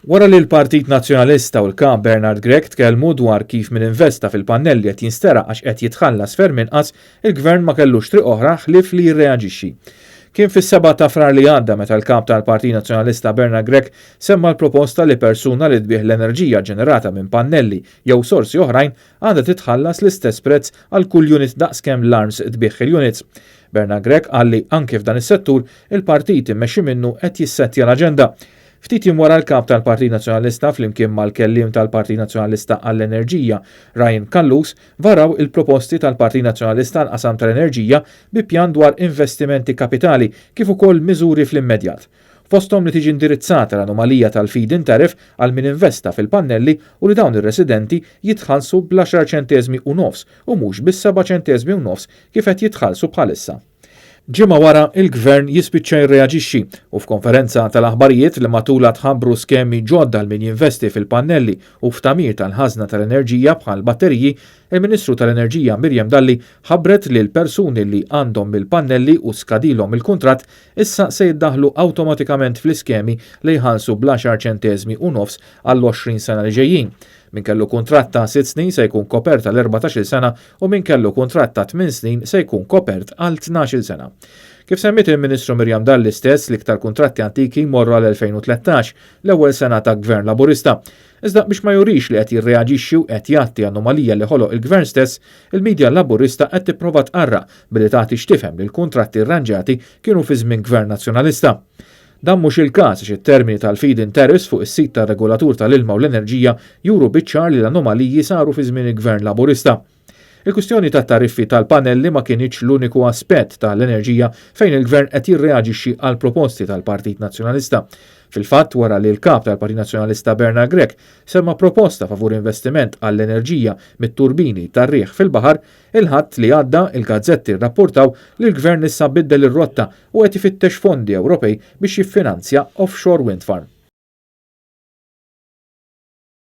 Wara li l-Partit Nazzjonalista u l-Kap Bernard Grech tkellmu dwar kif min investa fil-pannelli qed jinstera għax qed jitħallas ferm inqas, il-Gvern ma kellux triq oħra ħlief li jirreaġixxi. Kien fis-7 ta' frar li għadda meta l-Kap tal-Partit Nazzjonalista Bernard Grech semma l-proposta li persuna li tbieħ l-enerġija ġenerata minn pannelli jew sorsi oħrajn għandha titħallas l-istess prezz għal kull unit daqskemm l-arms tbieħ il-units. Bernard Grech qal li anke f'dan is-settur il-partit immexxi minnu qed jissettja l-aġenda. Ftit jiem wara l-Kap tal-Partit Nazzjonalista flimkien mal-kelliem tal-Partit Nazzjonalista għall-Enerġija Ryan Kallus varaw il-proposti tal-Partit Nazzjonalista għall-qasam tal-enerġija bi pjan dwar investimenti kapitali kif ukoll miżuri fl-immedjat. Fosthom li tiġi indirizzata l-anomalija tal-feed-in tariff għal min investa fil-pannelli u li dawn ir-residenti jitħallsu bl'10 ċentesmi u nofs u mhux bis-7 ċentesmi u nofs kif qed jitħallsu bħalissa. Ġimgħa wara il-Gvern jispiċċa jirreaġixxi u f'konferenza tal-aħbarijiet li matula tħabbru skemi ġodda l min jinvesti fil-pannelli u f'tamir tal-ħażna tal-enerġija bħal batteriji, il-Ministru tal-Enerġija Mirjam Dalli ħabbret li l-persuni li għandhom il-pannelli u skadilhom il-kuntratt issa se jiddaħlu awtomatikament fl-iskemi li jħallsu bl'10 ċentesmi u nofs għall-20 sena li ġejjin. Min kellu kuntratt ta' 6 snin se jkun kopert għal 14 sena u min kellu kuntratt ta' 8 snin se jkun kopert għal 12 sena. Kif semmit il-Ministru Mirjam Dalli stess l-iktar kuntratti antiki morru għal 2013, l-ewwel sena ta' Gvern Laburista. Iżda biex ma jurix li qed jirreaġixxi u qed jagħti anomalija li ħoloq il-Gvern stess, il-medja Laburista qed tipprova tqarra billi tagħti x'tifhem li l-kuntratti rranġati kienu fi żmien Gvern Nazzjonalista. Dan mhux il-każ għax it-termini tal-feed-in tariffs fuq is-sit tar-regolatur tal-ilma u l-enerġija juru biċ-ċar li l-anomaliji saru fi żmien il-Gvern Laburista. Il-kwistjoni tat-tariffi tal-pannelli ma kienx l-uniku aspett tal-enerġija fejn il-Gvern qed jirreaġixxi għal proposti tal-Partit Nazzjonalista. Fil-fatt wara li l-Kap tal-Partit Nazzjonalista Bernard Grech semma proposta favur investiment għall-enerġija mit-turbini tar-riħ fil-baħar, il-ħadd li għadda il-gazzetti rrapportaw li l-Gvern issa biddel ir-rotta u qed ifittex fondi Ewropej biex jiffinanzja offshore wind farm.